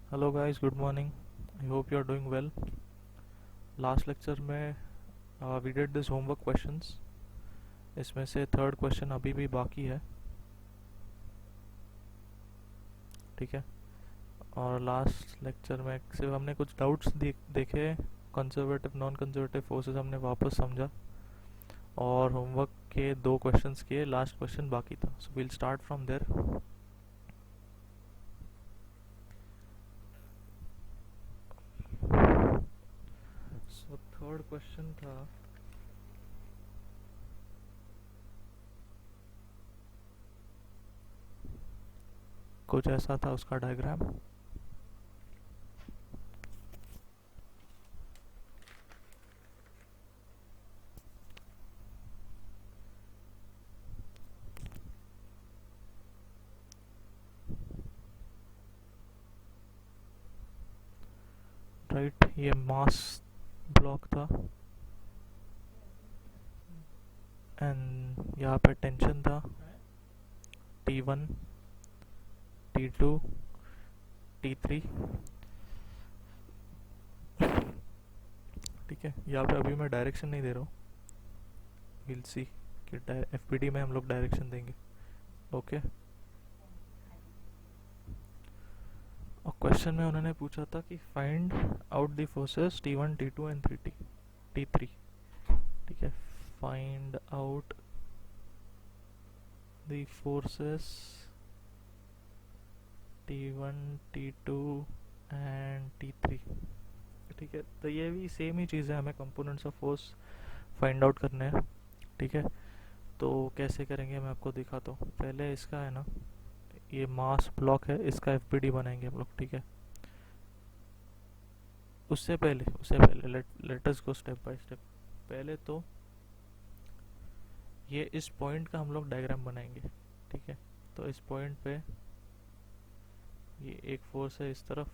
Hello guys, good morning. I hope you are doing well. Last lecture में we did this homework questions. इसमें से third question अभी भी बाकी है, ठीक है। और लास्ट लेक्चर में सिर्फ हमने कुछ डाउट्स देखे। कंजर्वेटिव नॉन कंजर्वेटिव फोर्सेस हमने वापस समझा और होमवर्क के दो क्वेश्चंस किए। लास्ट क्वेश्चन बाकी था, so will start from there. So third question था, कुछ ऐसा था उसका डायग्राम। राइट, ये मास ब्लॉक था एंड यहाँ पे टेंशन था T1, T2, T3, ठीक है। यहाँ पे अभी मैं डायरेक्शन नहीं दे रहा हूँ, विल सी कि एफपीडी में हम लोग डायरेक्शन देंगे। ओके। और क्वेश्चन में उन्होंने पूछा था कि find out the forces T1, T2 and T3, ठीक है। Find out the forces T1, T2 and T3, ठीक है। तो ये भी सेम ही चीज़ है, हमें components of force find out करने हैं, ठीक है। तो कैसे करेंगे मैं आपको दिखाता हूँ। पहले इसका है ना, ये मास ब्लॉक है, इसका एफपीडी बनाएंगे हम लोग, ठीक है। उससे पहले let us go step by step. पहले तो ये इस पॉइंट का हम लोग डायग्राम बनाएंगे, ठीक है। तो इस पॉइंट पे ये एक फोर्स है इस तरफ,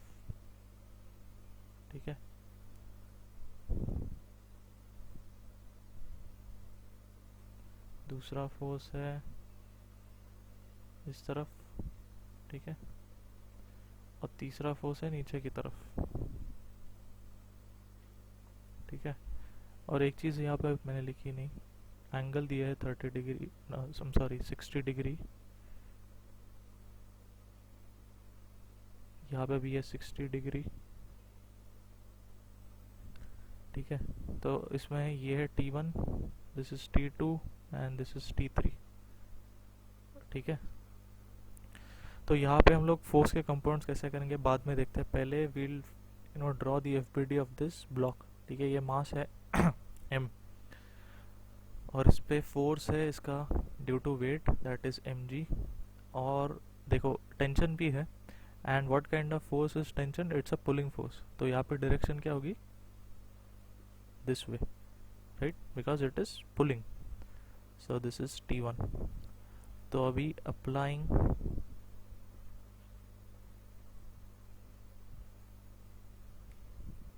ठीक है। दूसरा फोर्स है इस तरफ, ठीक है। और तीसरा फोर्स है नीचे की तरफ, ठीक है। और एक चीज़ यहाँ पे मैंने लिखी नहीं, एंगल दिया है 30 डिग्री, सॉरी 60 डिग्री। यहाँ पे भी है 60 डिग्री, ठीक है। तो इसमें ये है T1, this is T2 and this is T3, ठीक है। तो यहाँ पे हम लोग फोर्स के कंपाउंड्स कैसे करेंगे बाद में देखते हैं। पहले we'll draw the FBD of this block, ठीक है। ये मास है m, और इस पे फोर्स है इसका due to weight, that is mg। और देखो टेंशन भी है, and what kind of force is tension, it's a pulling force. तो यहाँ पे डायरेक्शन क्या होगी, this way, right, because it is pulling. So this is T1। तो अभी applying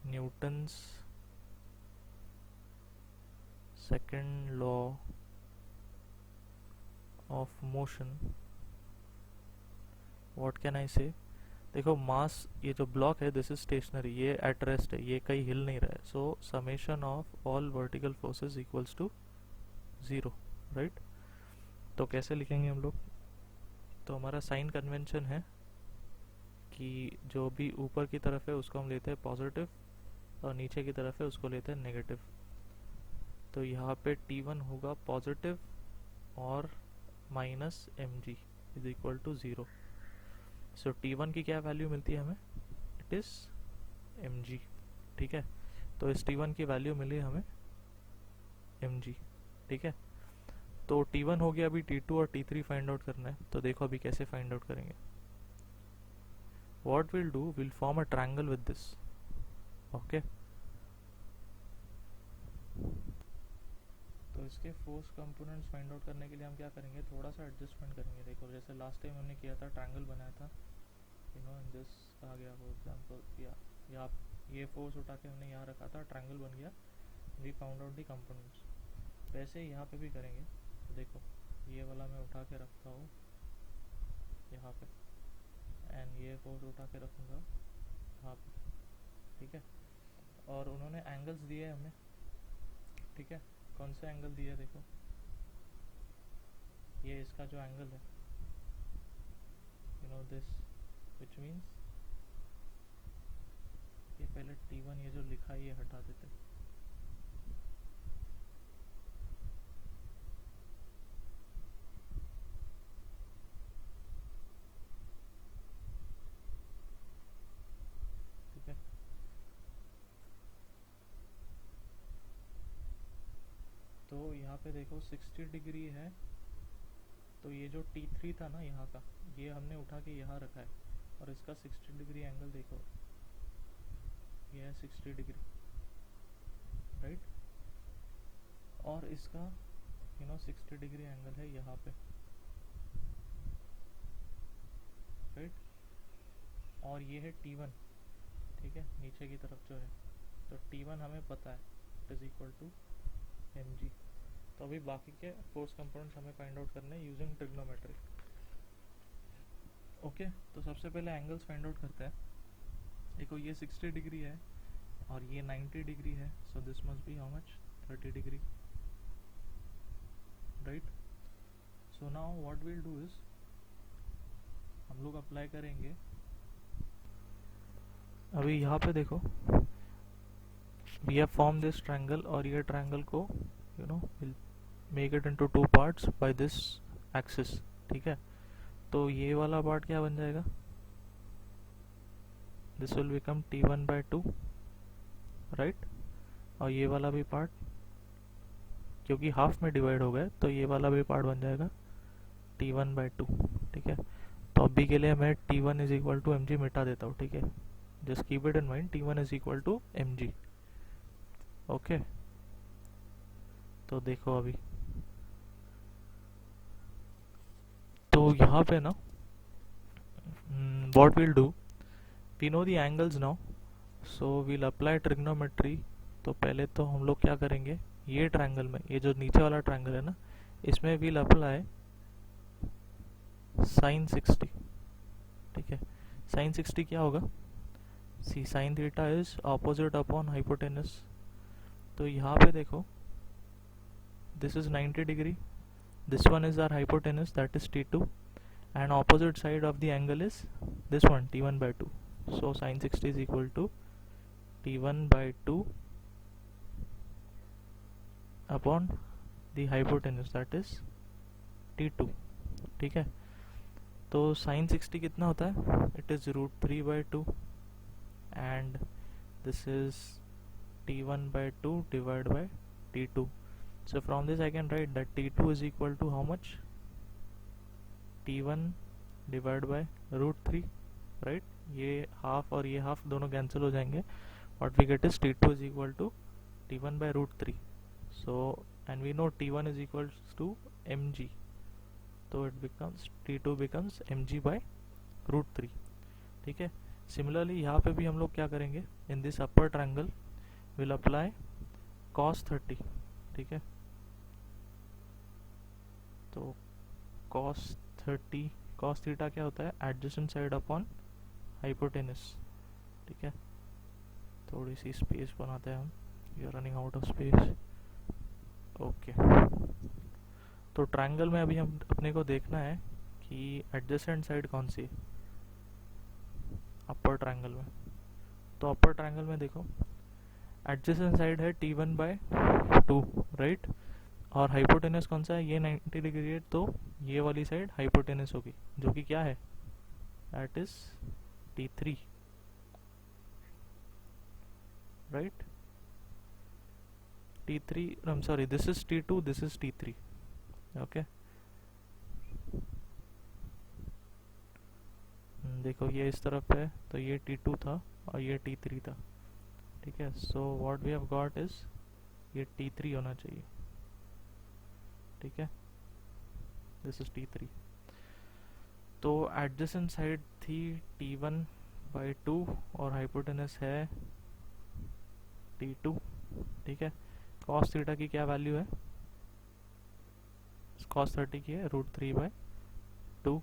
Newton's second law of motion, what can I say. देखो mass, ये जो ब्लॉक है दिस इज स्टेशनरी, ये एट रेस्ट है, ये कहीं हिल नहीं रहा है। So summation of all vertical forces equals to 0, right. तो कैसे लिखेंगे हम लोग, तो हमारा साइन कन्वेंशन है कि जो भी ऊपर की तरफ है उसको हम लेते हैं पॉजिटिव, और नीचे की तरफ है उसको लेते हैं नेगेटिव। तो यहाँ पे T1 होगा पॉजिटिव और minus mg is equal to 0। So T1 की क्या वैल्यू मिलती है हमें, इट इज़ mg, ठीक है। तो इस T1 की वैल्यू मिली हमें mg, ठीक है। तो T1 हो गया, अभी T2 और T3 फाइंड आउट करना है। तो देखो अभी कैसे फाइंड आउट करेंगे। What will do, will form a triangle with this, okay. तो इसके फोर्स कंपोनेंट्स फाइंड आउट करने के लिए हम क्या करेंगे, थोड़ा सा एडजस्टमेंट करेंगे। देखो जैसे लास्ट टाइम हमने किया था, ट्रायंगल बनाया था, दिस कहा गया फॉर एग्जांपल, या ये फोर्स उठा के हमने यहाँ रखा था, ट्रायंगल बन गया, we found out the components. वैसे ही यहाँ पे भी करेंगे। तो देखो ये वाला मैं उठा के रखता हूँ यहाँ पे, एंड ये फोर्स उठा के रखूँगा यहाँ पे, ठीक है। और उन्होंने एंगल्स दिए हमें, ठीक है। कौन सा एंगल दिया देखो, ये इसका जो एंगल है, you know this, which means ये पहले T1 ये जो लिखा है ये हटा देते, ठीक है। तो यहाँ पे देखो 60 डिग्री है, तो ये जो T3 था ना यहाँ का, ये हमने उठा के यहाँ रखा है, और इसका 60 डिग्री एंगल देखो, ये है 60 डिग्री, राइट। और इसका 60 डिग्री एंगल है यहाँ पे, राइट। और ये है T1, ठीक है, नीचे की तरफ जो है। तो T1 हमें पता है, it is equal to mg। तो अभी बाकी के फोर्स कंपोनेंट्स हमें फाइंड आउट करने हैं यूजिंग ट्रिग्नोमेट्री। ओके, तो सबसे पहले एंगल्स फाइंड आउट करते हैं। देखो ये 60 डिग्री है और ये 90 डिग्री है, so this must be how much, 30 degree, right. So now what will do is, हम लोग अप्लाई करेंगे। अभी यहाँ पे देखो, we have form this triangle, और ये ट्रायंगल को will make it into 2 parts by this axis, ठीक है। तो ये वाला पार्ट क्या बन जाएगा, this will become T1/2, right. और ये वाला भी पार्ट, क्योंकि हाफ में डिवाइड हो गए, तो ये वाला भी पार्ट बन जाएगा T1/2, ठीक है। तो अभी के लिए मैं T1 is equal to mg मिटा देता हूँ, ठीक है। Just keep it in mind, T1 is equal to mg, okay. तो देखो अभी, तो यहाँ पे ना what we'll do, we know the angles now, so we'll apply trigonometry। तो पहले तो हम लोग क्या करेंगे, ये ट्रायंगल में, ये जो नीचे वाला ट्रायंगल है ना, इसमें we'll apply sin 60, ठीक है। sin 60 क्या होगा, सी sin theta is opposite upon hypotenuse. तो यहाँ पे देखो, this is 90 degree, this one is our hypotenuse, that is T2, and opposite side of the angle is this one, T1/2. So sin 60 is equal to T1/2 upon the hypotenuse, that is T2, ठीक है। तो sin 60 कितना होता है, it is √3/2, and this is T1/2 divided by T2. So from this I can write that T2 is equal to how much, T1 divided by √3, right। ये half और ये half दोनों कैंसिल हो जाएंगे, what we get is T2 is equal to T1/√3. So and we know T1 is equal to mg, so it becomes T2 becomes mg by √3, ठीक है। Similarly यहाँ पे भी हम लोग क्या करेंगे, in this upper triangle will apply cos 30, ठीक है। तो cos थीटा क्या होता है, एडजेसेंट साइड अपॉन हाइपोटेनस, ठीक है। थोड़ी सी स्पेस बनाते हैं हम, we are running out of space, okay. तो ट्रायंगल में अभी हम अपने को देखना है कि एडजेसेंट साइड कौन सी है अपर ट्रायंगल में। तो अपर ट्रायंगल में देखो, एडजेसेंट साइड है T1/2, राइट। और हाइपोटेनस कौन सा है, ये 90 डिग्री है, तो ये वाली साइड हाइपोटेनस होगी, जो कि क्या है, that is T3, right. T3, I'm sorry, this is T2, this is T3, okay. देखो ये इस तरफ है, तो ये T2 था और ये T3 था, ठीक है। So what we have got is, ये T3 होना चाहिए, ठीक है, दिस इज T3। तो एडजेसेंट साइड थी T1/2 और हाइपोटेनस है T2, ठीक है। cos थीटा की क्या वैल्यू है, cos 30 की है √3/2,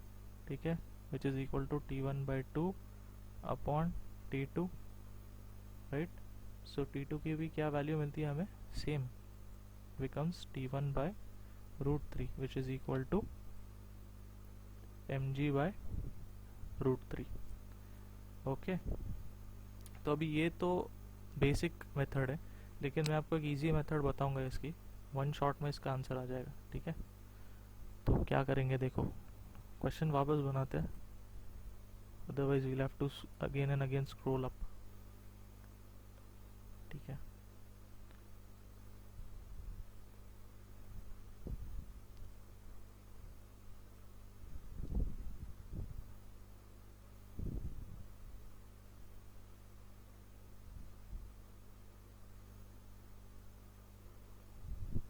ठीक है, which is equal to T1/2 upon T2, right. So T2 की भी क्या वैल्यू मिलती है हमें, same, becomes T1 by √3 which is equal to mg by √3. Okay, तो अभी ये तो बेसिक मेथड है, लेकिन मैं आपको एक इजी मेथड बताऊंगा इसकी, वन शॉट में इसका आंसर आ जाएगा. ठीक है, तो क्या करेंगे, देखो क्वेश्चन वापस बनाते हैं, otherwise we'll have to again and again scroll up. ठीक है,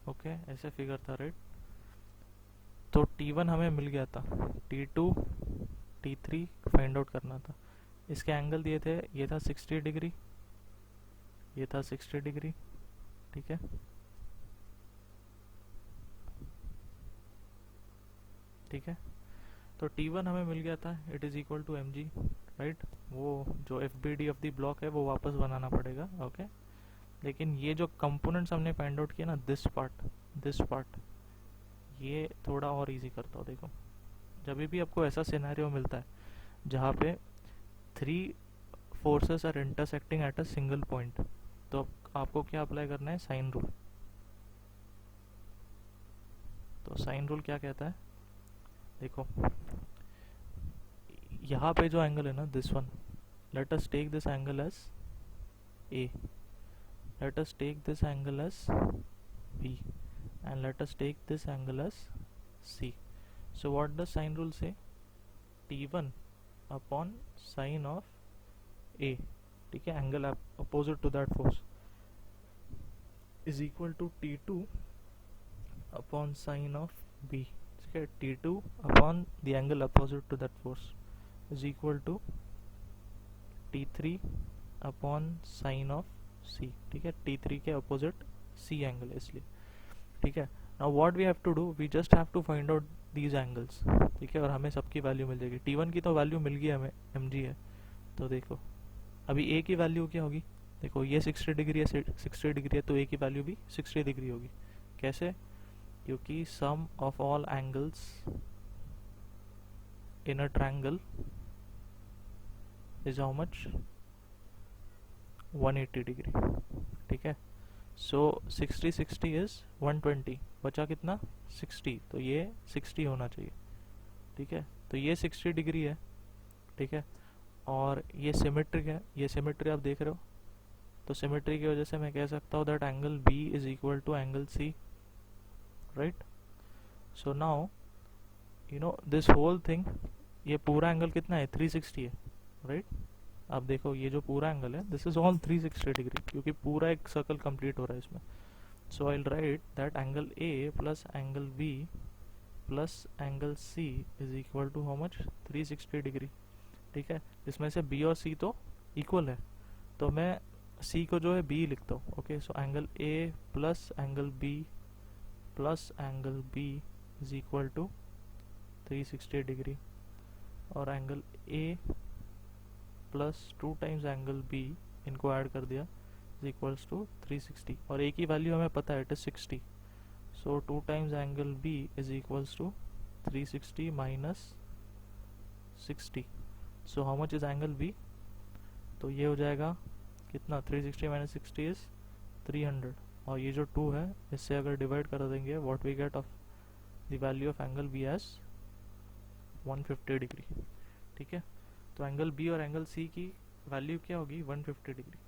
ओके ऐसे फिगर था, राइट. तो T1 हमें मिल गया था, T2 T3 फाइंड आउट करना था. इसके एंगल दिए थे, ये था 60 डिग्री, ये था 60 डिग्री. ठीक है, ठीक है. तो T1 हमें मिल गया था, it is equal to mg, right. वो जो FBD ऑफ द ब्लॉक है वो वापस बनाना पड़ेगा. ओके, लेकिन ये जो कंपोनेंट्स हमने फाइंड आउट किया ना, दिस पार्ट, ये थोड़ा और इजी करता हूँ. देखो, जब भी आपको ऐसा सिनेरियो मिलता है जहाँ पे 3 forces are intersecting at a single point, तो आपको क्या अप्लाई करना है, साइन रूल. तो साइन रूल क्या कहता है, देखो यहाँ पे जो एंगल है ना, this one, let us take this angle as A, let us take this angle as B, and let us take this angle as C. So what does sine rule say, T1 upon sine of A, ठीक है, angle opposite to that force, is equal to T2 upon sine of B. ठीक है, T2 upon the angle opposite to that force is equal to T3 upon sine of C. ठीक है, T3 के opposite C angle है इसलिए. ठीक है, now what we have to do, we just have to find out these angles. ठीक है, और हमें सबकी वैल्यू मिल जाएगी. T1 की तो वैल्यू मिल गई हमें, mg है. तो देखो अभी A की वैल्यू क्या होगी, देखो ये 60 डिग्री है, 60 डिग्री है, तो A की वैल्यू भी 60 डिग्री होगी. कैसे, क्योंकि sum of all angles in a triangle is how much, 180 degree. ठीक है, सो 60 इज 120, बचा कितना, 60, तो ये 60 होना चाहिए. ठीक है, तो ये 60 डिग्री है. ठीक है, और ये सिमेट्रिक है, ये सिमेट्री आप देख रहे हो, तो सिमेट्री की वजह से मैं कह सकता हूँ that angle B is equal to angle C, right. So now you know this whole thing, ये पूरा एंगल कितना है, 360 है, राइट. आप देखो ये जो पूरा एंगल है, दिस इज ऑल 360 डिग्री, क्योंकि पूरा एक सर्कल कंप्लीट हो रहा है इसमें. So I will write that angle A plus angle B plus angle C is equal to how much, 360 degree. ठीक है, इसमें से बी और सी तो इक्वल है, तो मैं सी को जो है बी लिखता हूँ. Okay, so angle A plus angle B plus angle B is equal to 360 degree, और angle A plus 2 times angle B, इनको ऐड कर दिया, इज इक्वल्स टू 360, और ए की वैल्यू हमें पता है, it is 60. So 2 times angle B is equals to 360 minus 60. So how much is angle B, तो ये हो जाएगा कितना, 360 माइनस 60 इज 300, और ये जो 2 है इससे अगर डिवाइड कर देंगे, what we get of the value of angle B as 150 degree. ठीक है, तो एंगल बी और एंगल सी की वैल्यू क्या होगी, 150 डिग्री.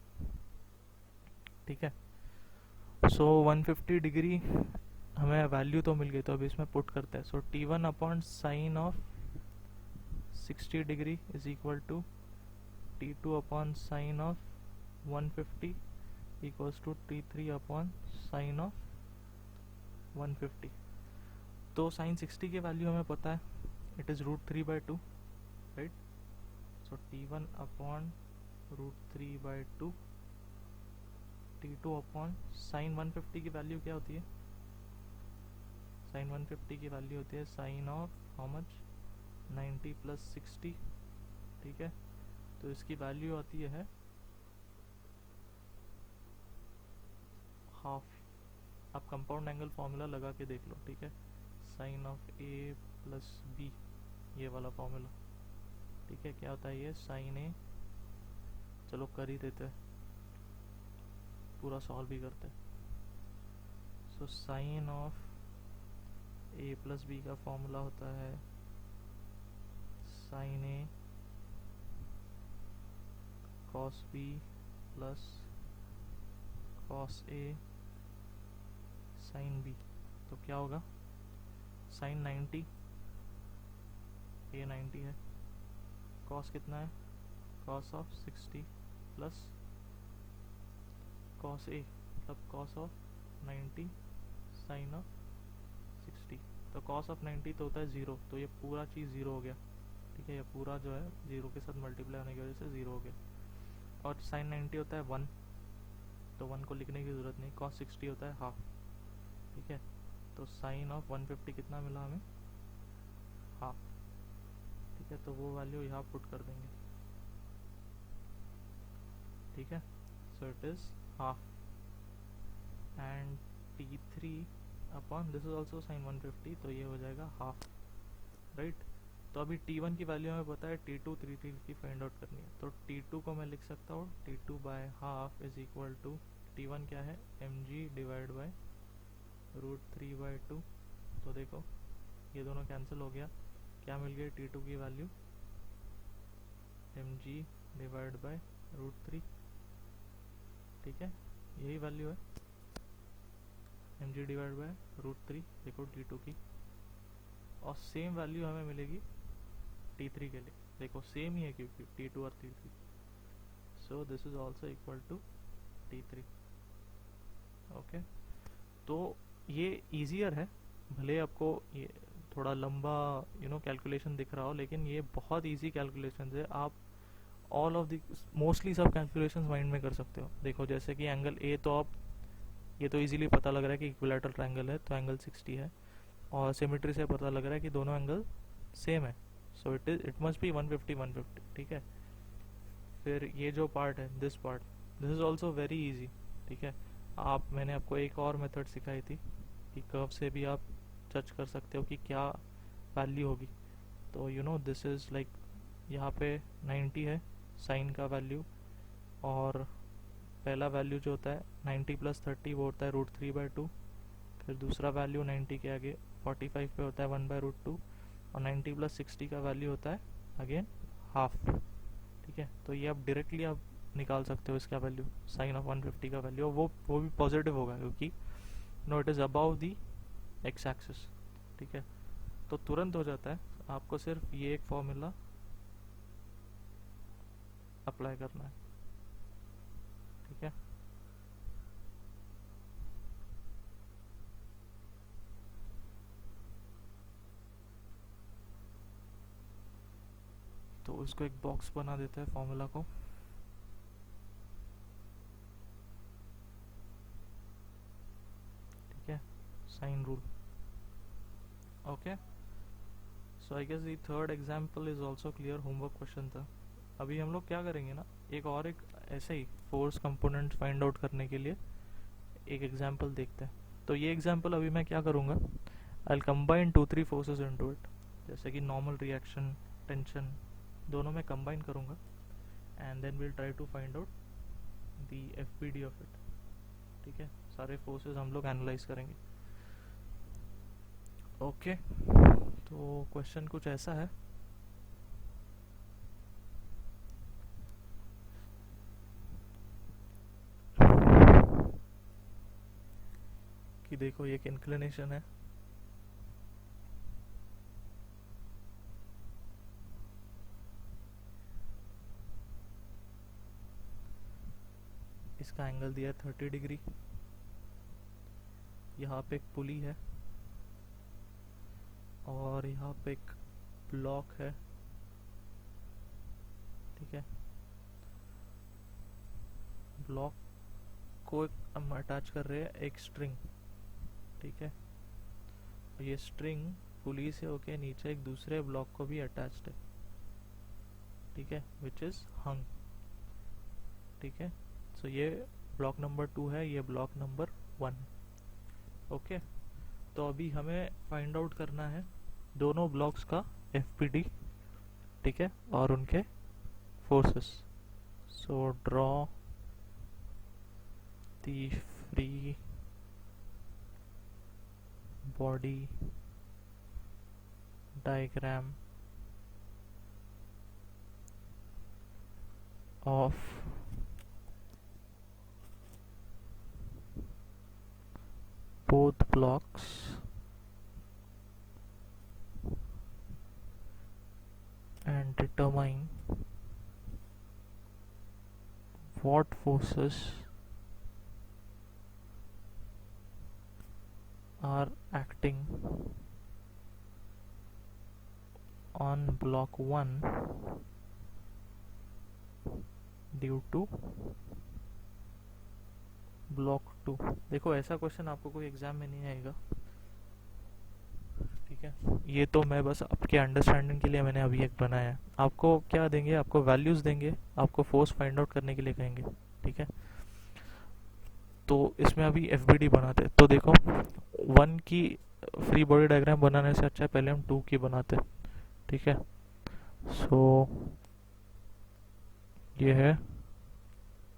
ठीक है, सो 150 डिग्री हमें वैल्यू तो मिल गई, तो अभी इसमें पुट करते हैं. So T1 upon sine of 60 degree is equal to T2 upon sine of 150 equals to T3 upon sine of 150. तो साइन 60 की वैल्यू हमें पता है, it is √3/2, right. So T1 upon √3/2, T2 upon sine 150 की value क्या होती है, sign 150 की वैल्यू होती है sine of how much, 90 plus 60. ठीक है, तो इसकी वैल्यू आती है हाफ। आप कंपाउंड एंगल फॉर्मूला लगा के देख लो, ठीक है, sine of A plus B, ये वाला फॉर्मूला, ठीक है। क्या होता है ये, साइन ए, चलो कर ही देते हैं, पूरा सॉल्व भी करते हैं। So sine of A plus B का फॉर्मूला होता है sine A cos B plus cos A sine B. तो क्या होगा, साइन 90, ए 90 है, कॉस कितना है, कॉस ऑफ 60 प्लस कॉस ए मतलब कॉस ऑफ 90 साइन ऑफ 60। तो कॉस ऑफ 90 तो होता है 0, तो ये पूरा चीज़ 0 हो गया, ठीक है। ये पूरा जो है 0 के साथ मल्टीप्लाई होने की वजह से 0 हो गया। और साइन 90 होता है 1, तो 1 को लिखने की ज़रूरत नहीं। कॉस 60 होता है हाफ, ठीक है। तो साइन ऑफ 150 कितना मिला हमें, हाफ, ठीक है। तो वो वैल्यू यहाँ पुट कर देंगे, ठीक है। So it is half and T3 upon this is also sine 150, तो ये हो जाएगा हाफ, राइट। तो अभी T1 की वैल्यू हमें पता है, T2 3 की फाइंड आउट करनी है। तो T2 को मैं लिख सकता हूँ T2 by half is equal to, T1 क्या है, mg डिवाइड बाय √3/2। तो देखो ये दोनों कैंसिल हो गया, क्या मिल गया T2 की वैल्यू, mg डिवाइड बाय √3, ठीक है, यही वैल्यू है mg डिवाइड बाय √3, देखो T2 की। और सेम वैल्यू हमें मिलेगी T3 के लिए, देखो सेम ही है क्योंकि T2 और T3। So this is also equal to T3, okay. तो ये ईजियर है, भले आपको ये थोड़ा लंबा कैलकुलेशन दिख रहा हो, लेकिन ये बहुत इजी कैलकुलेशन है। आप ऑल ऑफ द मोस्टली सब कैलकुलेशंस माइंड में कर सकते हो। देखो जैसे कि एंगल ए, तो आप ये तो इजीली पता लग रहा है कि इक्विलैटरल ट्रायंगल है, तो एंगल 60 है, और सिमेट्री से पता लग रहा है कि दोनों एंगल सेम है। सो इट मस्ट बी 150, ठीक है। फिर ये जो पार्ट है, this is also very easy, ठीक है। मैंने आपको एक और मेथड सिखाई थी कि कर्व से भी आप जज कर सकते हो कि क्या वैल्यू होगी। तो दिस इज़ लाइक, यहाँ पे 90 है साइन का वैल्यू, और पहला वैल्यू जो होता है 90 प्लस 30 वो होता है √3/2। फिर दूसरा वैल्यू 90 के आगे 45 पे होता है 1/√2, और 90 प्लस 60 का वैल्यू होता है अगेन हाफ, ठीक है। तो ये आप डायरेक्टली आप निकाल सकते हो इसका वैल्यू, साइन ऑफ 150 का वैल्यू, वो भी पॉजिटिव होगा क्योंकि it is about the X axis, ठीक है। तो तुरंत हो जाता है, आपको सिर्फ ये एक फॉर्मूला अप्लाई करना है, ठीक है। तो उसको एक बॉक्स बना देते हैं फॉर्मूला को, ठीक है, sine rule, okay. So I guess the third example is also clear, homework question था। अभी हम लोग क्या करेंगे ना, एक ऐसे ही फोर्स कंपोनेंट फाइंड आउट करने के लिए एक एग्जाम्पल देखते हैं। तो ये एग्जाम्पल अभी मैं क्या करूँगा, I will combine 2-3 forces into it, जैसे कि नॉर्मल रिएक्शन, टेंशन, दोनों में कंबाइन करूँगा, and then will try to find out the FPD of it, ठीक है। सारे फोर्सेस हम लोग एनालाइज करेंगे, ओके। तो क्वेश्चन कुछ ऐसा है कि देखो ये एक इंक्लिनेशन है, इसका एंगल दिया है 30 डिग्री, यहाँ पे एक पुली है, और यहाँ पे एक ब्लॉक है, ठीक है। ब्लॉक को हम अटैच कर रहे हैं एक स्ट्रिंग, ठीक है। और ये स्ट्रिंग पुली से होके नीचे एक दूसरे ब्लॉक को भी अटैच्ड है, ठीक है, विच इज हंग। ठीक है, सो ये ब्लॉक नंबर 2 है, ये ब्लॉक नंबर 1। ओके, तो अभी हमें फाइंड आउट करना है दोनों ब्लॉक्स का एफपीडी, ठीक है, और उनके forces. So draw the free body diagram of both blocks and determine what forces are acting on block 1 due to block 2। देखो ऐसा क्वेश्चन आपको कोई एग्जाम में नहीं आएगा, ठीक है, ये तो मैं बस आपके अंडरस्टैंडिंग के लिए मैंने अभी एक बनाया है। आपको क्या देंगे, आपको वैल्यूज देंगे, आपको फोर्स फाइंड आउट करने के लिए कहेंगे, ठीक है। तो इसमें अभी एफबीडी बनाते हैं, तो देखो 1 की फ्री बॉडी डायग्राम बनाने से अच्छा है पहले हम 2 की बनाते हैं, ठीक है। सो ये है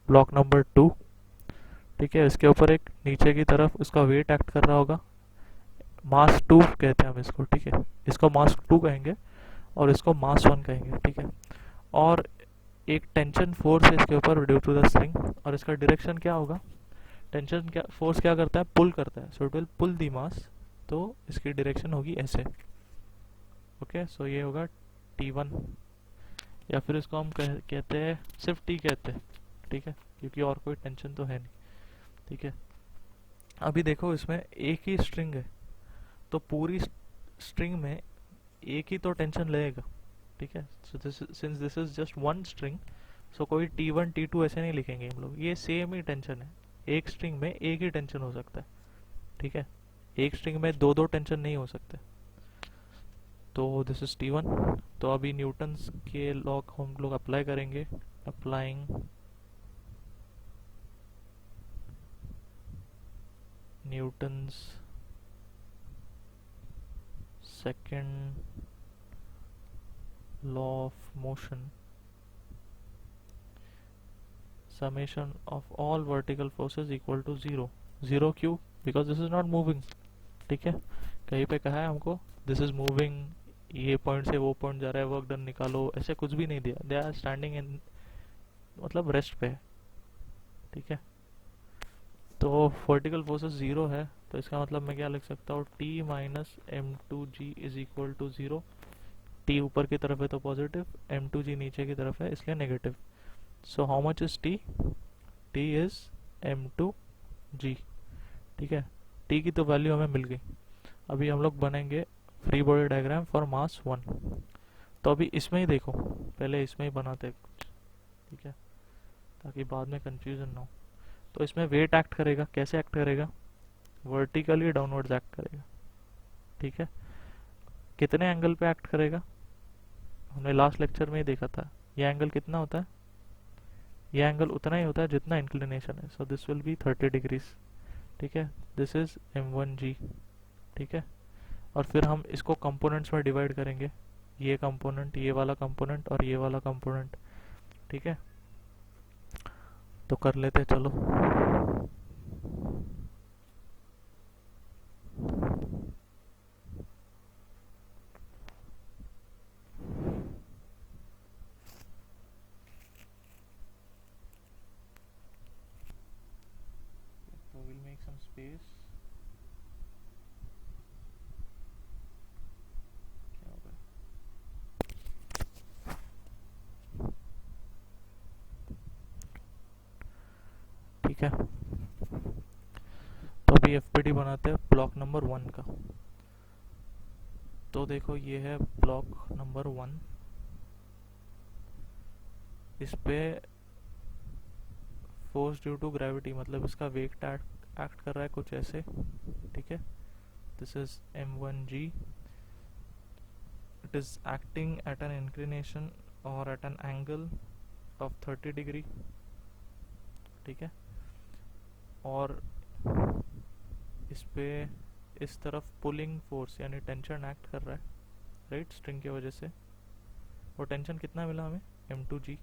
ब्लॉक नंबर 2, ठीक है। इसके ऊपर एक नीचे की तरफ उसका वेट एक्ट कर रहा होगा, मास 2 कहते हैं हम इसको, ठीक है। इसको मास 2 कहेंगे और इसको मास 1 कहेंगे, ठीक है। और एक टेंशन फोर्स है इसके ऊपर ड्यू टू द स्ट्रिंग, और इसका डायरेक्शन क्या होगा, टेंशन क्या फोर्स क्या करता है, पुल करता है, सो इट विल पुल दी मास, तो इसकी डायरेक्शन होगी ऐसे। ओके, सो ये होगा T1, या फिर इसको हम कहते हैं सिर्फ T कहते हैं, ठीक है, क्योंकि और कोई टेंशन तो है नहीं, ठीक है। अभी देखो इसमें एक ही स्ट्रिंग है, तो पूरी स्ट्रिंग में एक ही तो टेंशन लगेगा, ठीक है। So this since this is just one string, so कोई T1 T2 ऐसे नहीं लिखेंगे हम लोग, ये सेम ही टेंशन है, एक स्ट्रिंग में एक ही टेंशन हो सकता है, ठीक है। एक स्ट्रिंग में दो दो टेंशन नहीं हो सकते, तो दिस इज T1। तो अभी न्यूटन्स के लॉ हम लोग अप्लाई करेंगे, applying Newton's second law of motion, summation of all vertical forces equal to 0। 0 क्यों, because this is not moving, ठीक है। कहीं पे कहा है हमको this is moving, ये पॉइंट से वो पॉइंट जा रहा है, वर्क डन निकालो, ऐसे कुछ भी नहीं दिया, दे आर स्टैंडिंग इन, मतलब रेस्ट पे है, ठीक है। तो वर्टिकल फोर्सेस 0 है, तो इसका मतलब मैं क्या लिख सकता हूँ, T minus m2g is equal to 0। T ऊपर की तरफ है तो पॉजिटिव, m2g नीचे की तरफ है इसलिए negative. So how much is T, T is m2g, ठीक है। T की तो वैल्यू हमें मिल गई। अभी हम लोग बनेंगे free body diagram for mass 1। तो अभी इसमें ही देखो, पहले इसमें ही बनाते हैं कुछ, ठीक है, ताकि बाद में कंफ्यूजन ना हो। तो इसमें वेट एक्ट करेगा, कैसे एक्ट करेगा, वर्टिकली डाउनवर्ड्स एक्ट करेगा, ठीक है। कितने एंगल पे एक्ट करेगा, हमने लास्ट लेक्चर में ही देखा था, ये एंगल कितना होता है, ये एंगल उतना ही होता है जितना इंक्लिनेशन है, so this will be 30 degrees, ठीक है। दिस इज m1g, ठीक है। और फिर हम इसको कंपोनेंट्स में डिवाइड करेंगे, ये कंपोनेंट, ये वाला कंपोनेंट और ये वाला कंपोनेंट, ठीक है। तो कर लेते हैं, चलो। So we'll make some space। क्या होगा, ठीक है। तो अभी एफपीडी बनाते हैं ब्लॉक नंबर 1 का। तो देखो ये है ब्लॉक नंबर 1, इस पे फोर्स ड्यू टू ग्रेविटी, मतलब इसका वेट एक्ट कर रहा है कुछ ऐसे, ठीक है। This is m1g, it is acting at an inclination और at an angle of 30 degree, ठीक है। और इस पे इस तरफ पुलिंग फोर्स यानी टेंशन एक्ट कर रहा है, राइट, स्ट्रिंग की वजह से। और टेंशन कितना मिला हमें, m2g,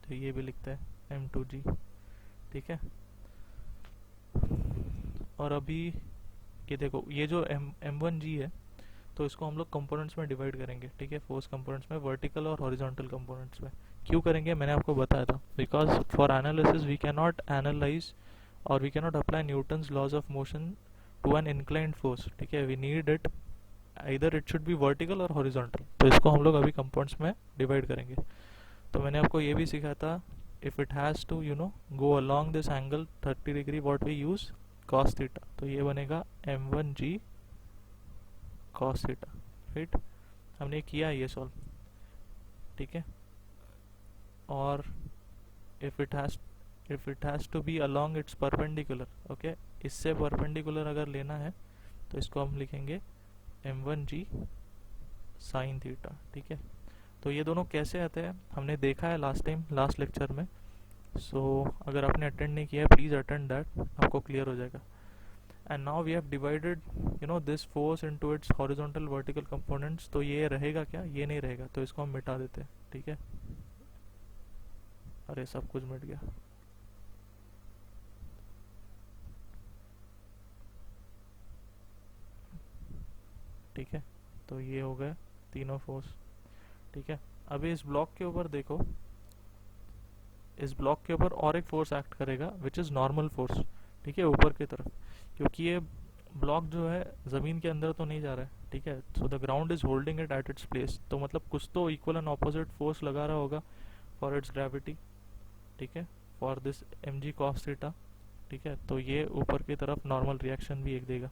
तो ये भी लिखता है m2g, ठीक है। और अभी ये देखो, ये जो m1g है, तो इसको हम लोग कंपोनेंट्स में डिवाइड करेंगे, ठीक है, फोर्स कंपोनेंट्स में, वर्टिकल और हॉरिजॉन्टल कंपोनेंट्स में। क्यों करेंगे, मैंने आपको बताया था, because for analysis we can not analyse और we can not apply Newton's laws of motion to an inclined force, ठीक है। वी नीड इट इधर, इट शुड बी वर्टिकल और हॉरिजॉन्टल, तो इसको हम लोग अभी कंपोनेंट्स में डिवाइड करेंगे। तो मैंने आपको ये भी सिखाया था, if it has to go along this angle 30 degree, what we use, cos theta, तो ये बनेगा m1g cos थीटा, राइट। हमने किया ये सॉल्व, ठीक है। और if it has to be along its perpendicular, okay, इससे परपेंडिकुलर अगर लेना है तो इसको हम लिखेंगे m1g sin थीटा, ठीक है। तो ये दोनों कैसे आते हैं हमने देखा है लास्ट टाइम, लास्ट लेक्चर में। सो अगर आपने अटेंड नहीं किया है, प्लीज़ अटेंड दैट, आपको क्लियर हो जाएगा। And now we have divided this force into its horizontal vertical components, तो ये रहेगा क्या, ये नहीं रहेगा, तो इसको हम मिटा देते हैं, ठीक है। अरे सब कुछ मिट गया, ठीक है। तो ये हो गए तीनों फोर्स, ठीक है। अभी इस ब्लॉक के ऊपर देखो, इस ब्लॉक के ऊपर और एक फोर्स एक्ट करेगा विच इज़ नॉर्मल फोर्स, ठीक है, ऊपर की तरफ, क्योंकि ये ब्लॉक जो है ज़मीन के अंदर तो नहीं जा रहा है, ठीक है। So the ground is holding it at its place, तो मतलब कुछ तो इक्वल एंड ऑपोजिट फोर्स लगा रहा होगा फॉर इट्स ग्रेविटी, ठीक है, for this mg cos theta, ठीक है। तो ये ऊपर की तरफ नॉर्मल रिएक्शन भी एक देगा,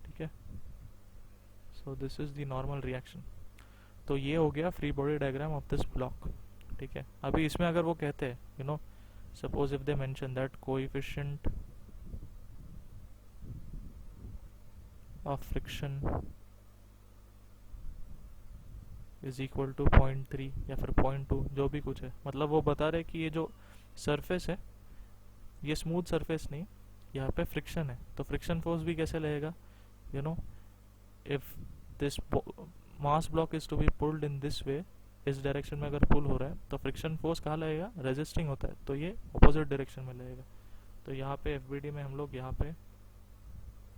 ठीक है। So this is the normal reaction. तो ये हो गया free body diagram of this block, ठीक है। अभी इसमें अगर वो कहते हैं suppose if they mention that coefficient of friction is equal to 0.3 या फिर 0.2, जो भी कुछ है, मतलब वो बता रहे कि ये जो सरफेस है ये स्मूथ सरफेस नहीं, यहाँ पे फ्रिक्शन है, तो फ्रिक्शन फोर्स भी कैसे लगेगा, if this mass block is to be pulled in this way, इस डायरेक्शन में अगर पुल हो रहा है तो फ्रिक्शन फोर्स कहाँ लगेगा, रेजिस्टिंग होता है, तो ये अपोजिट डायरेक्शन में लगेगा। तो यहाँ पे एफबीडी में हम लोग यहाँ पे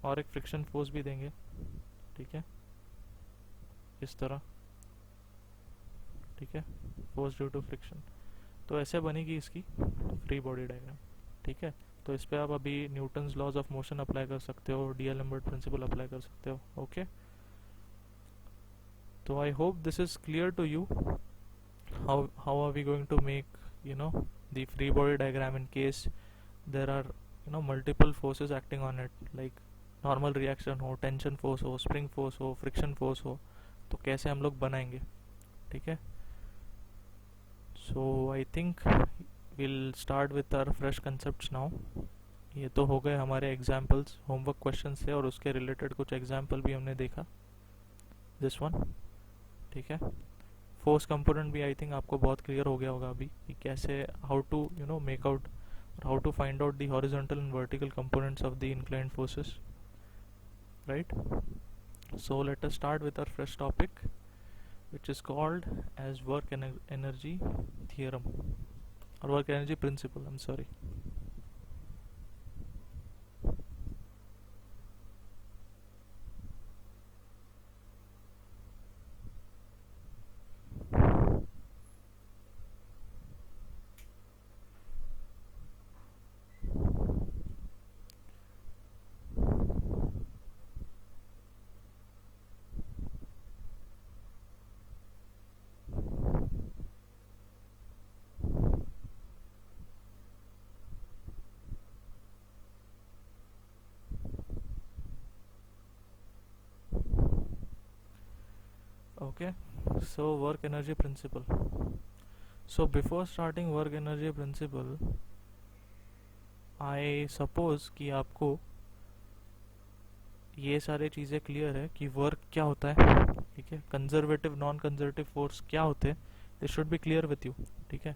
और एक फ्रिक्शन फोर्स भी देंगे, ठीक है, इस तरह, ठीक है, फोर्स ड्यू टू फ्रिक्शन। तो ऐसे बनेगी इसकी फ्री बॉडी डायग्राम, ठीक है। तो इस पर आप अभी Newton's laws of motion apply कर सकते हो, डीएलएम्बर्ट प्रिंसिपल अप्लाई कर सकते हो, ओके। तो I hope this is clear to you, how are we going to make the free body diagram in case there are multiple forces acting on it, like normal reaction हो, tension force हो, spring force हो, friction force हो, तो कैसे हम लोग बनाएंगे, ठीक है। so I think we'll start with our fresh concepts now। ये तो हो गए हमारे एग्जाम्पल्स, होमवर्क क्वेश्चन से, और उसके रिलेटेड कुछ एग्जाम्पल भी हमने देखा, दिस वन, ठीक है। फोर्स कंपोनेंट भी आई थिंक आपको बहुत क्लियर हो गया होगा अभी कि कैसे, हाउ टू मेक आउट और how to find out the horizontal and vertical components of the inclined forces, right. So let us start with our first topic which is called as work energy theorem or work energy principle, I'm sorry। Okay, so work energy principle. So before starting work energy principle, I suppose कि आपको ये सारी चीज़ें clear है कि work क्या होता है, ठीक है, कंजर्वेटिव नॉन कंजर्वेटिव फोर्स क्या होते हैं, this should be clear with you, ठीक है।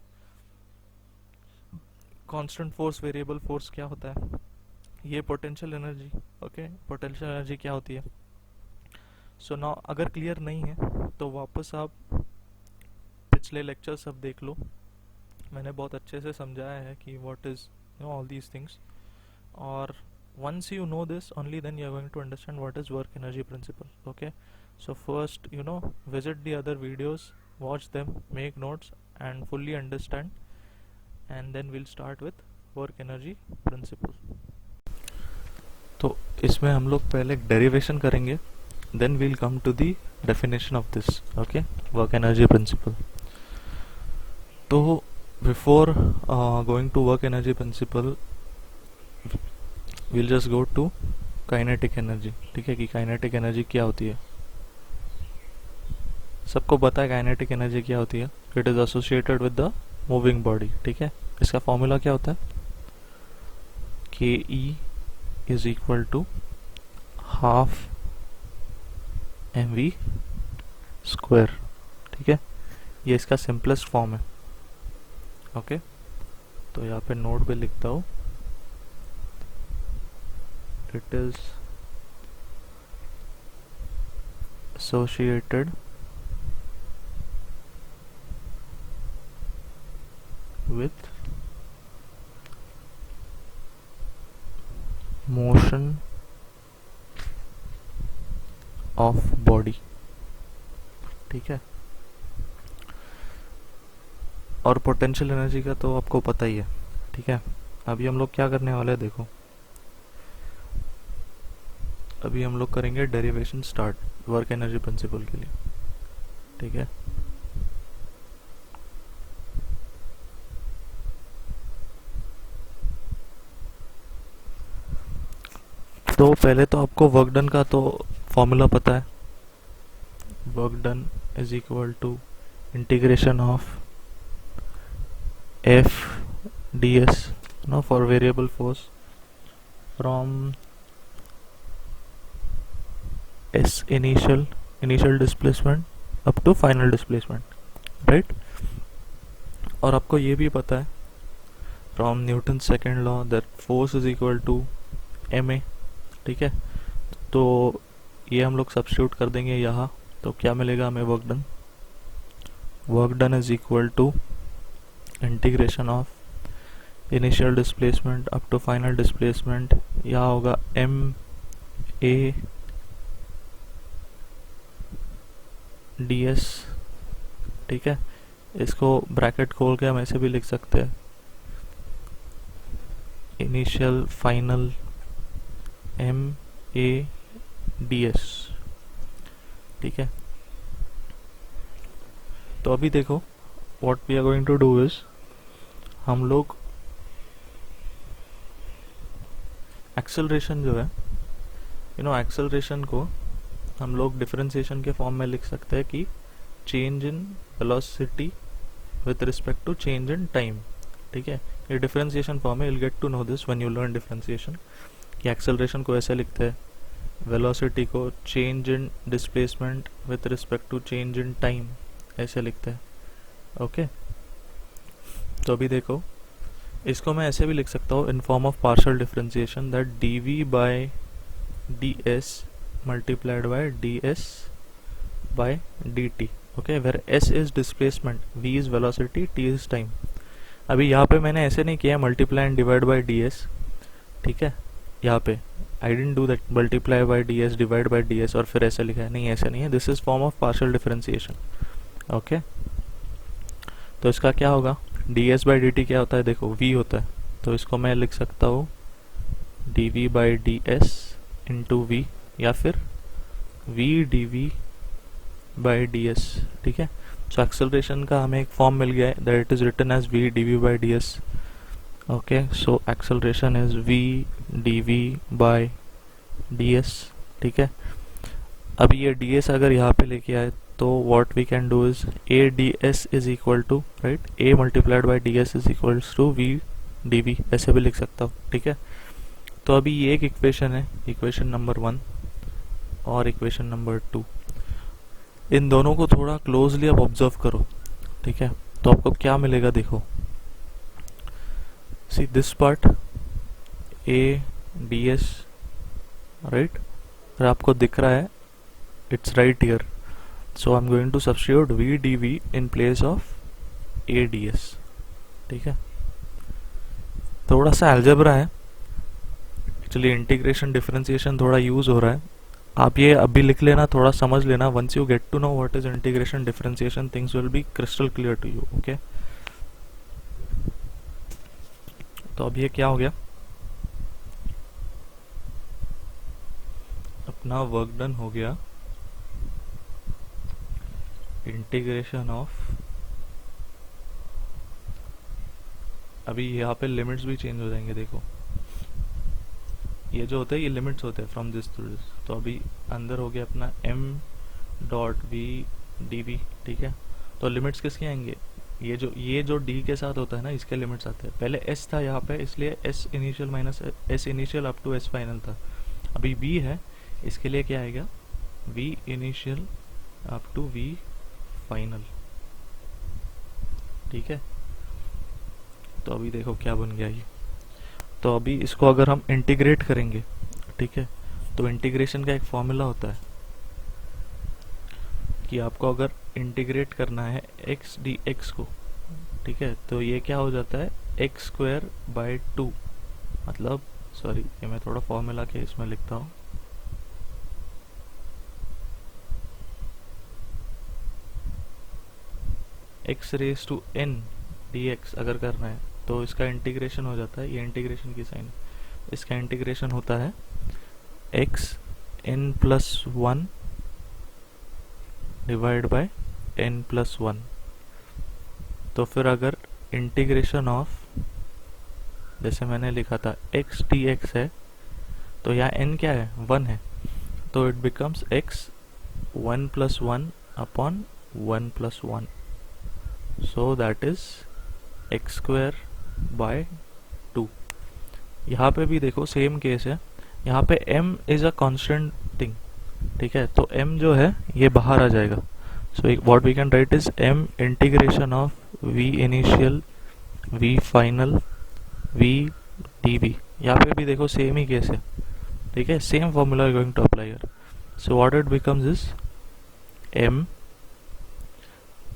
कांस्टेंट फोर्स, वेरिएबल फोर्स क्या होता है, ये potential energy, okay, potential energy क्या होती है। सो नाउ अगर क्लियर नहीं है तो वापस आप पिछले लेक्चर सब देख लो, मैंने बहुत अच्छे से समझाया है कि what is all these things. और once you know this, only then you are going to understand what is work energy principle, okay. So first, visit the other videos, watch them, make notes and fully understand, and then we'll start with work energy principle. तो इसमें हम लोग पहले एक derivation करेंगे, then we'll come to the definition of this, okay, work energy principle. तो before going to work energy principle, we'll just go to kinetic energy, ठीक है, कि काइनेटिक एनर्जी क्या होती है। सबको पता है काइनेटिक एनर्जी क्या होती है, it is associated with the moving body, ठीक है। इसका फॉर्मूला क्या होता है, K E is equal to half M V square, ठीक है, ये इसका सिंपलेस्ट फॉर्म है, ओके। तो यहाँ पे नोट पे लिखता हूँ, it is associated with motion of body, ठीक है। और पोटेंशियल एनर्जी का तो आपको पता ही है, ठीक है। अभी हम लोग क्या करने वाले हैं, देखो अभी हम लोग करेंगे derivation start work energy principal के लिए, ठीक है। तो पहले तो आपको वर्क डन का तो फॉर्मूला पता है, work done is equal to integration of F D S no for variable force from S initial displacement up to final displacement, right? और आपको ये भी पता है from Newton second law that force is equal to ma, ठीक है। तो ये हम लोग सब्स्टिट्यूट कर देंगे यहाँ, तो क्या मिलेगा हमें, work done is equal to integration of initial displacement up to final displacement, यहाँ होगा ma ds, ठीक है। इसको ब्रैकेट खोल के हम ऐसे भी लिख सकते हैं, इनिशियल फाइनल ds, ठीक है। तो अभी देखो what we are going to do is, हम लोग एक्सेलरेशन जो है, एक्सेलरेशन को हम लोग डिफरेंशिएशन के फॉर्म में लिख सकते हैं कि change in velocity with respect to change in time, ठीक है। ये डिफरेंशिएशन फॉर्म है, will get to know this when you learn differentiation, कि एक्सेलरेशन को ऐसे लिखते हैं, वेलोसिटी को change in displacement with respect to change in time ऐसे लिखते हैं, ओके। तो अभी देखो इसको मैं ऐसे भी लिख सकता हूँ in form of partial differentiation, that dv by ds multiplied by ds by dt, okay, where s is displacement, v is velocity, t is time। अभी यहाँ पे मैंने ऐसे नहीं किया multiply and divide by ds, ठीक है। यहाँ पे I didn't do that multiply by ds divide by ds और फिर ऐसे लिखा है, नहीं ऐसे नहीं है, this is form of partial differentiation, okay. तो इसका क्या होगा, ds बाय dt क्या होता है, देखो v होता है, तो इसको मैं लिख सकता हूँ dv by ds into v, या फिर v dv बाई ds, ठीक है। सो एक्सेलरेशन का हमें एक फॉर्म मिल गया है, that it is written as v dv by ds, okay. So acceleration is v dv by ds, ठीक है। अब ये ds अगर यहाँ पे लेके आए तो what we can do is a ds is equal to, right, a multiplied by ds is equals to v dv, ऐसे भी लिख सकता हूँ, ठीक है। तो अभी ये एक इक्वेशन है, इक्वेशन नंबर 1, और इक्वेशन नंबर 2, इन दोनों को थोड़ा क्लोजली आप ऑब्जर्व करो, ठीक है। तो आपको क्या मिलेगा देखो, see this part A D S, right, और आपको दिख रहा है it's right here, so I am going to substitute V D V in place of A D S, ठीक है। थोड़ा सा अलजेब्रा है एक्चुअली, इंटीग्रेशन डिफरेंशिएशन थोड़ा यूज हो रहा है, आप ये अभी लिख लेना, थोड़ा समझ लेना, once you get to know what is integration differentiation things will be crystal clear to you, okay. तो अब ये क्या हो गया, अपना वर्क डन हो गया, इंटीग्रेशन ऑफ, अभी यहाँ पे लिमिट्स भी चेंज हो जाएंगे, देखो ये जो होते हैं ये लिमिट्स होते हैं फ्रॉम दिस टू दिस, तो अभी अंदर हो गया अपना m dot V D V, ठीक है। तो लिमिट्स किसके आएंगे, ये जो d के साथ होता है ना, इसके लिमिट्स आते हैं, पहले s था यहाँ पे, इसलिए s initial minus s initial up to s final था, अभी v है, इसके लिए क्या आएगा, v initial up to v final, ठीक है। तो अभी देखो क्या बन गया ये, तो अभी इसको अगर हम इंटीग्रेट करेंगे, ठीक है, तो इंटीग्रेशन का एक फॉर्मूला होता है कि आपको अगर इंटीग्रेट करना है x dx को, ठीक है, तो ये क्या हो जाता है x स्क्वायर बाय 2, मतलब सॉरी ये मैं थोड़ा फॉर्मूला के इसमें लिखता हूँ, x raise to n dx अगर करना है तो इसका इंटीग्रेशन हो जाता है, ये इंटीग्रेशन की साइन, इसका इंटीग्रेशन होता है x n plus 1 divide bye n plus 1। तो फिर अगर इंटीग्रेशन ऑफ, जैसे मैंने लिखा था x dx है, तो यहाँ n क्या है, 1 है, तो it becomes x 1 plus 1 upon 1 plus 1, so that is x square by 2। यहाँ पे भी देखो सेम केस है, यहाँ पे m is a constant thing, ठीक है, तो m जो है ये बाहर आ जाएगा, so what we can write is m integration of v initial v final v dv। यहाँ पे भी देखो सेम ही केस है, ठीक है, same formula going to apply here, so what it becomes is m,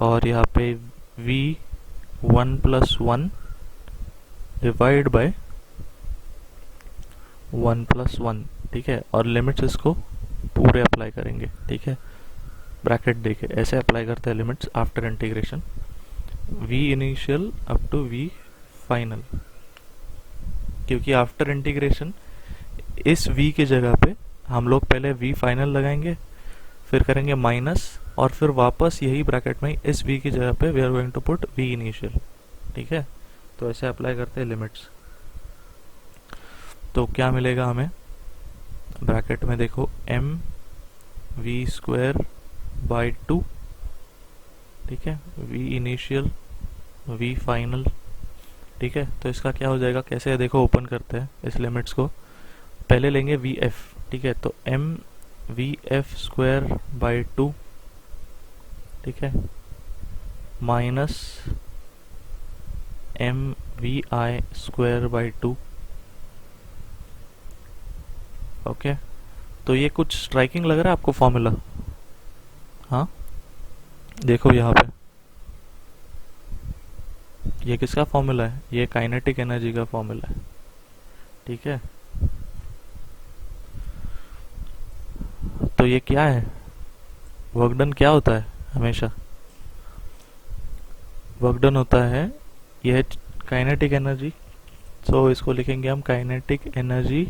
और यहाँ पे v 1 plus 1 divide by 1 plus 1, ठीक है, और लिमिट्स इसको पूरे अप्लाई करेंगे, ठीक है, ब्रैकेट देके ऐसे अप्लाई करते हैं limits after integration, v initial up to v final, क्योंकि आफ्टर इंटीग्रेशन इस v की जगह पे हम लोग पहले v फाइनल लगाएंगे, फिर करेंगे माइनस, और फिर वापस यही ब्रैकेट में इस v की जगह पे we are going to put v initial, ठीक है। तो ऐसे अप्लाई करते हैं लिमिट्स, तो क्या मिलेगा हमें, ब्रैकेट में देखो m v स्क्वायर बाय 2, ठीक है, v इनिशियल v फाइनल, ठीक है। तो इसका क्या हो जाएगा, कैसे है देखो, ओपन करते हैं इस लिमिट्स को, पहले लेंगे वी एफ, ठीक है, तो m V F square by 2, ठीक है, minus M V I square by 2, okay. तो ये कुछ स्ट्राइकिंग लग रहा है आपको फॉर्मूला, हाँ देखो यहाँ पे ये किसका फॉर्मूला है, ये काइनेटिक एनर्जी का फॉर्मूला है, ठीक है। तो ये क्या है, वर्क डन क्या होता है, हमेशा वर्क डन होता है यह काइनेटिक एनर्जी, सो इसको लिखेंगे हम kinetic energy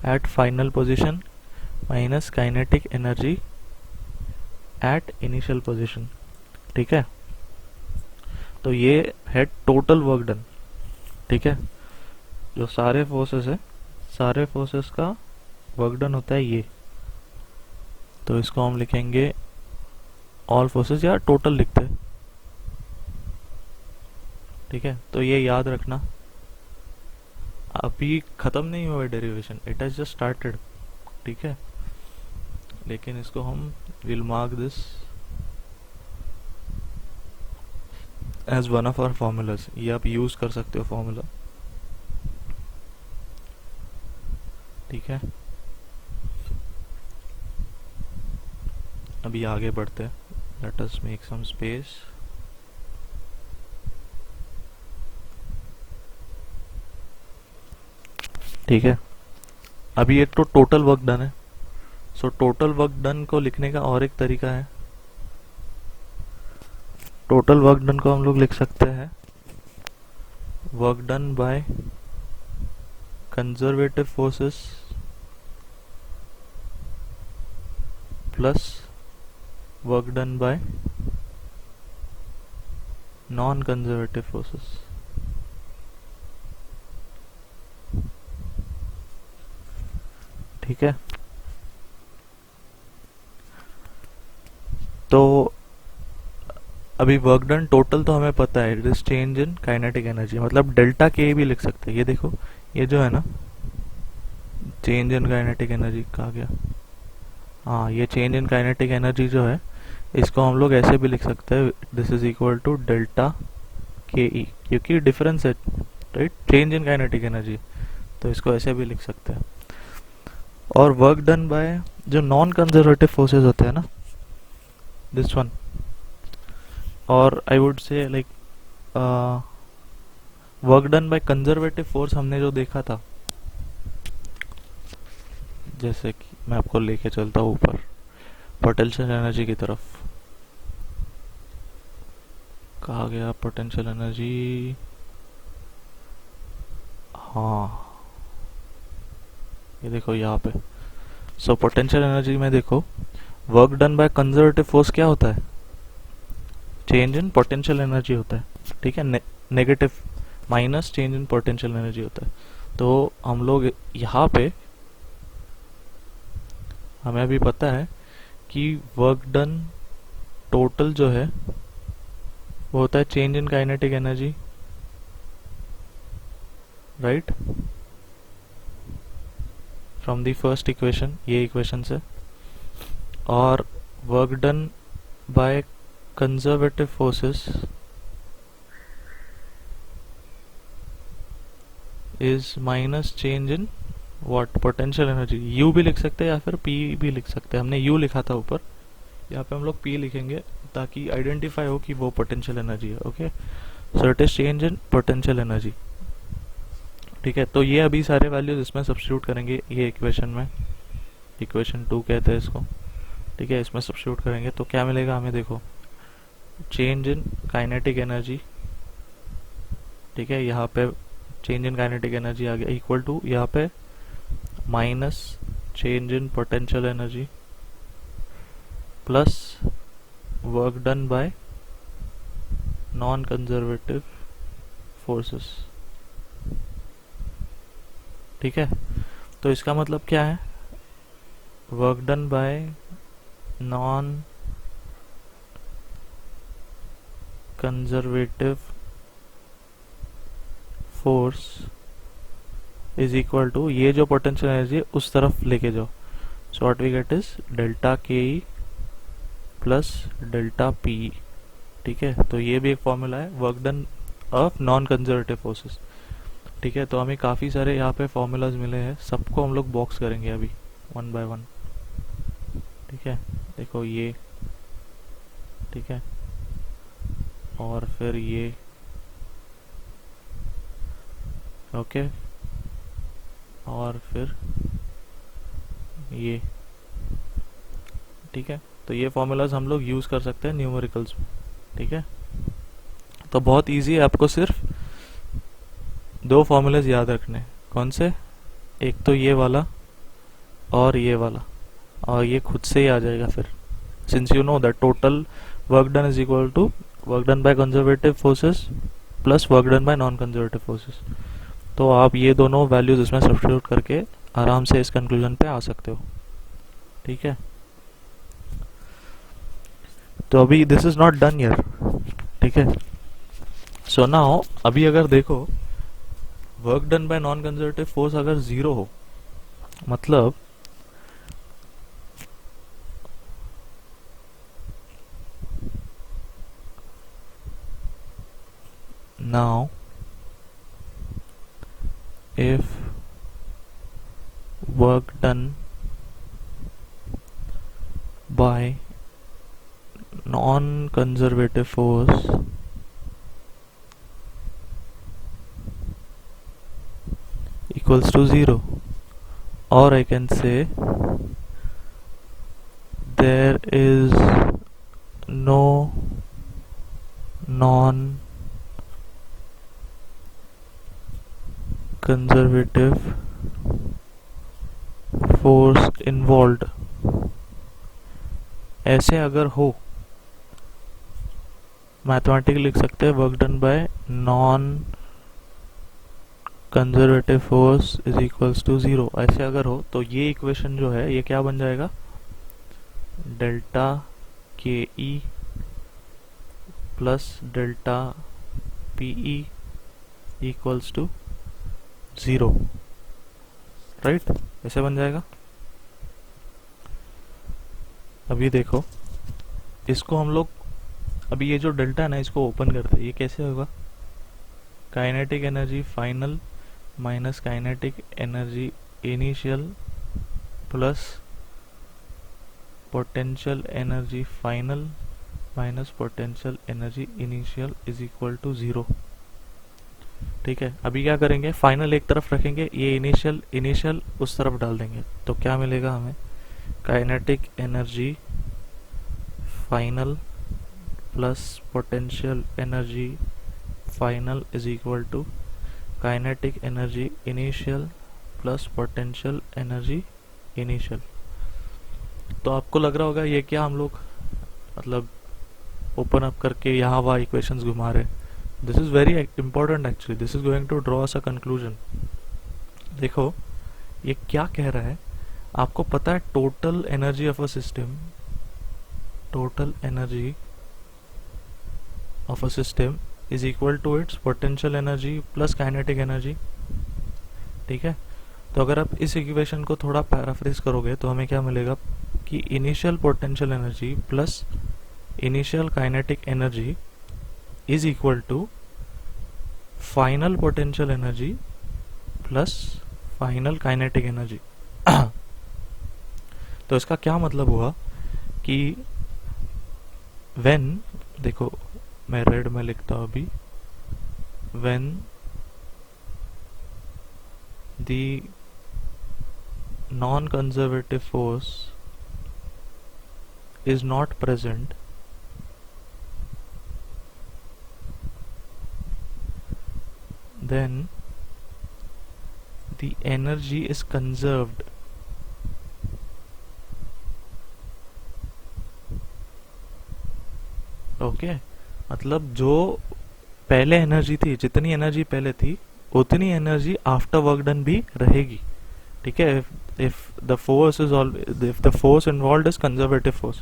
at final position minus kinetic energy at initial position, ठीक है। तो ये है टोटल वर्क डन, ठीक है, जो सारे फोर्सेस है, सारे फोर्सेस का वर्क डन होता है ये, तो इसको हम लिखेंगे ऑल फोर्सेस या टोटल लिखते हैं, ठीक है। तो ये याद रखना, अभी खत्म नहीं हुआ है derivation, it has just started, ठीक है। लेकिन इसको हम will mark this as one of our formulas, ये आप यूज कर सकते हो फॉर्मूला, ठीक है। अभी आगे बढ़ते हैं, let us make some space. ठीक है, अभी ये तो टोटल वर्क डन है। सो टोटल वर्क डन को लिखने का और एक तरीका है, टोटल वर्क डन को हम लोग लिख सकते हैं work done by conservative forces plus work done by non conservative forces. ठीक है, तो अभी वर्क डन टोटल तो हमें पता है, it is change in kinetic energy, मतलब डेल्टा के भी लिख सकते हैं। ये देखो, ये जो है ना चेंज इन काइनेटिक एनर्जी कहा गया, हाँ ये चेंज इन काइनेटिक एनर्जी जो है इसको हम लोग ऐसे भी लिख सकते हैं, this is equal to delta K E, क्योंकि डिफरेंस है right, change in kinetic energy, तो इसको ऐसे भी लिख सकते हैं। और वर्क डन बाय जो नॉन कंजर्वेटिव फोर्सेस होते हैं ना, दिस वन, और I would say like work done by conservative force हमने जो देखा था, जैसे कि मैं आपको लेके चलता हूँ ऊपर पोटेंशियल एनर्जी की तरफ, कहा गया पोटेंशियल एनर्जी, हाँ ये देखो यहाँ पे। सो पोटेंशियल एनर्जी में देखो work done by conservative force क्या होता है, चेंज इन पोटेंशियल एनर्जी होता है, ठीक है, negative minus change in potential energy होता है। तो हम लोग यहाँ पे हमें अभी पता है कि वर्क डन टोटल जो है वो होता है change in kinetic energy, right, from the first equation, ये इक्वेशन से, और work done by conservative forces is minus change in what potential energy, you भी लिख सकते हैं या फिर पी भी लिख सकते हैं, हमने यू लिखा था ऊपर, यहाँ पे हम लोग पी लिखेंगे ताकि आइडेंटिफाई हो कि वो पोटेंशियल एनर्जी है। Okay, so it is change in potential energy. ठीक है, तो ये अभी सारे वैल्यूज इसमें सब्स्टिट्यूट करेंगे, ये इक्वेशन में, इक्वेशन 2 कहते हैं इसको, ठीक है, इसमें सब्स्टिट्यूट करेंगे तो क्या मिलेगा हमें, देखो चेंज इन काइनेटिक एनर्जी, ठीक है, यहाँ पे चेंज इन काइनेटिक एनर्जी आ गया इक्वल टू यहाँ पे minus change in potential energy plus work done by non conservative forces. ठीक है, तो इसका मतलब क्या है, work done by non conservative force is equal to ये जो पोटेंशियल एनर्जी है उस तरफ लेके जाओ, so what we get is delta K E plus delta P. ठीक है, तो ये भी एक फॉर्मूला है work done of non conservative forces. ठीक है, तो हमें काफ़ी सारे यहाँ पे फॉर्मूलाज मिले हैं, सबको हम लोग बॉक्स करेंगे अभी वन बाय वन। ठीक है, देखो ये, ठीक है, और फिर ये, ओके, और फिर ये। ठीक है, तो ये फॉर्मूलाज हम लोग यूज़ कर सकते हैं न्यूमेरिकल्स में। ठीक है, तो बहुत इजी है, आपको सिर्फ दो फॉर्मूलाज याद रखने, कौन से, एक तो ये वाला और ये वाला, और ये खुद से ही आ जाएगा फिर, since you know that total work done is equal to work done by conservative forces plus work done by non conservative forces. तो आप ये दोनों वैल्यूज इसमें सब्स्टिट्यूट करके आराम से इस कंक्लूजन पे आ सकते हो। ठीक है, तो अभी this is not done here. ठीक है, सो नाउ अभी अगर देखो work done by non conservative force अगर 0 हो, मतलब now if work done by non-conservative force equals to 0, or I can say there is no non-conservative force involved. ऐसे अगर हो, मैथमेटिकली लिख सकते हैं work done by non conservative force is equals to 0। ऐसे अगर हो तो ये इक्वेशन जो है ये क्या बन जाएगा, delta K E plus delta P E equals to 0, right, ऐसे बन जाएगा। अभी देखो इसको हम लोग, अभी ये जो डेल्टा है ना इसको ओपन करते हैं, ये कैसे होगा, kinetic energy final minus kinetic energy initial plus potential energy final minus potential energy initial is equal to 0। ठीक है, अभी क्या करेंगे, फाइनल एक तरफ रखेंगे, ये इनिशियल उस तरफ डाल देंगे, तो क्या मिलेगा हमें, kinetic energy final plus potential energy final is equal to kinetic energy initial plus potential energy initial. तो आपको लग रहा होगा ये क्या हम लोग मतलब ओपन अप करके यहाँ वहाँ इक्वेशंस घुमा रहे। This is very important actually, this is going to draw us a conclusion. देखो ये क्या कह रहा है, आपको पता है total energy of a system, total energy of a system is equal to its potential energy plus kinetic energy. ठीक है, तो अगर आप इस इक्वेशन को थोड़ा पैराफ्रेज करोगे तो हमें क्या मिलेगा कि initial potential energy plus initial kinetic energy is equal to final potential energy plus final kinetic energy. तो इसका क्या मतलब हुआ कि व्हेन, देखो मैं रेड में लिखता हूं अभी, when the non conservative force is not present, then the energy is conserved. Okay, मतलब जो पहले एनर्जी थी, जितनी एनर्जी पहले थी उतनी एनर्जी आफ्टर वर्क डन भी रहेगी। ठीक है, if the force is all, if the force involved is conservative force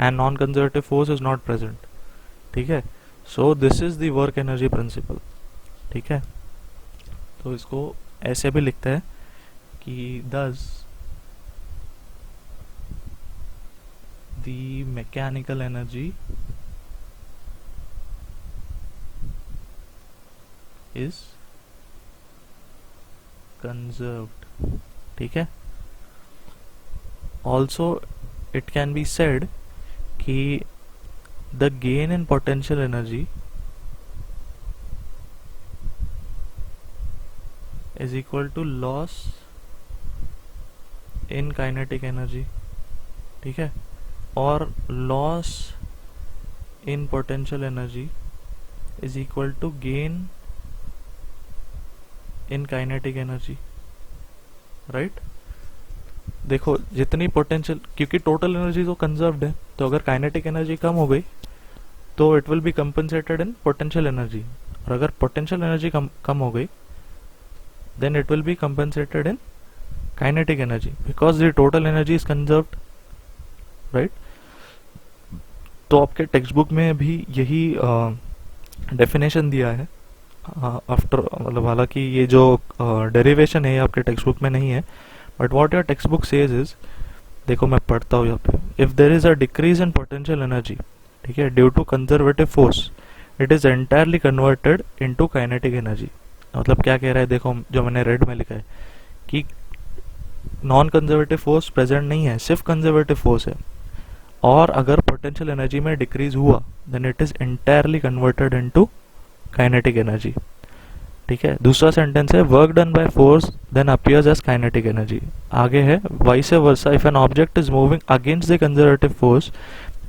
and non-conservative force is not present, ठीक है, so this is the work energy principle। ठीक है, तो इसको ऐसे भी लिखते हैं कि thus the mechanical energy is conserved। ठीक है, also it can be said कि the gain in potential energy is equal to loss in kinetic energy। ठीक है, और loss in potential energy is equal to gain in kinetic energy, right. देखो जितनी potential, क्योंकि total energy तो conserved है, तो अगर काइनेटिक एनर्जी कम हो गई तो it will be compensated in potential energy, और अगर पोटेंशियल एनर्जी कम हो गई then it will be compensated in kinetic energy, because the total energy is conserved, right. तो आपके टेक्स्ट बुक में भी यही डेफिनेशन दिया है आफ्टर, मतलब हालांकि ये जो डेरिवेशन है आपके टेक्स्ट बुक में नहीं है, but what your text book says is, देखो मैं पढ़ता हूँ यहाँ पे, if there is a decrease in potential energy, ठीक है, due to conservative force it is entirely converted into kinetic energy. मतलब क्या कह रहा है, देखो जो मैंने रेड में लिखा है कि नॉन कंजर्वेटिव फोर्स प्रेजेंट नहीं है, सिर्फ कंजर्वेटिव फोर्स है, और अगर पोटेंशियल एनर्जी में डिक्रीज हुआ then it is entirely converted into kinetic energy. ठीक है, दूसरा सेंटेंस है work done by force then appears as kinetic energy. आगे है vice versa, if an object is moving against the conservative force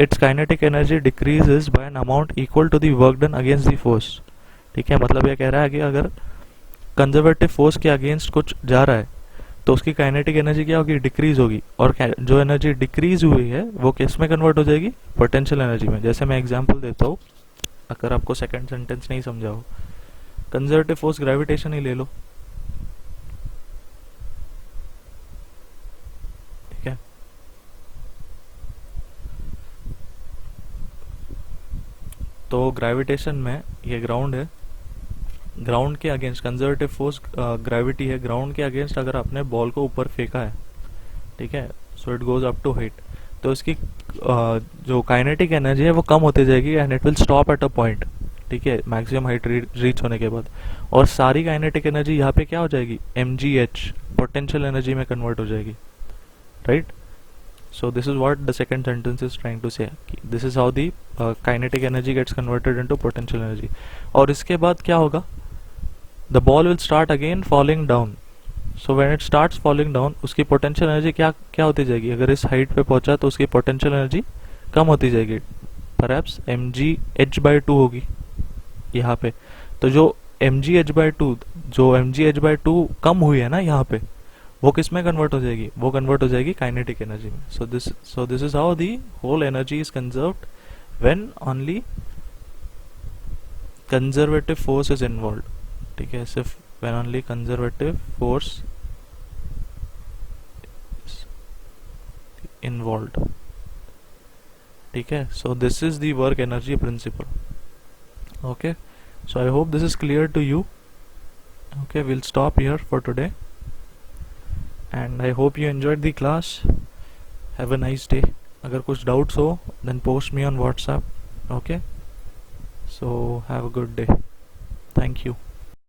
its kinetic energy decreases by an amount equal to the work done against the force. ठीक है, मतलब ये कह रहा है कि अगर कंजर्वेटिव फोर्स के अगेंस्ट कुछ जा रहा है तो उसकी काइनेटिक एनर्जी क्या होगी, डिक्रीज होगी, और जो एनर्जी डिक्रीज हुई है वो किस में कन्वर्ट हो जाएगी, पोटेंशियल एनर्जी में। जैसे मैं एग्जांपल देता हूँ, अगर आपको सेकंड सेंटेंस नहीं समझा हो, कंजर्वेटिव फोर्स ग्रेविटेशन ही ले लो। ठीक है, तो ग्रेविटेशन में ये ग्राउंड है, ग्राउंड के अगेंस्ट कंजर्वेटिव फोर्स ग्रेविटी है, ग्राउंड के अगेंस्ट अगर आपने बॉल को ऊपर फेंका है, ठीक है, so it goes up to height, तो इसकी जो काइनेटिक एनर्जी है वो कम होती जाएगी and it will stop at a point. ठीक है, मैक्सिमम हाइट रीच होने के बाद, और सारी काइनेटिक एनर्जी यहाँ पे क्या हो जाएगी, mgh पोटेंशियल एनर्जी में कन्वर्ट हो जाएगी, right. So this is what the second sentence is trying to say. This is how the kinetic energy gets converted into potential energy. और इसके बाद क्या होगा, the ball will start again falling down. So when it starts falling down, उसकी potential energy क्या होती जाएगी, अगर इस height पे पहुंचा तो उसकी potential energy कम होती जाएगी, perhaps mgh/2 होगी यहाँ पे। तो जो mgh/2 कम हुई है ना यहाँ पे, वो किस में कन्वर्ट हो जाएगी, वो कन्वर्ट हो जाएगी काइनेटिक एनर्जी में। So this is how the whole energy is conserved when only conservative force is involve. ठीक है, सिर्फ when only conservative force involve. ठीक है, so this is the work energy principle. Okay, so I hope this is clear to you. Okay, we'll stop here for today. And I hope you enjoyed the class. Have a nice day. अगर कुछ doubts हो then post me on WhatsApp. Okay, so have a good day. Thank you.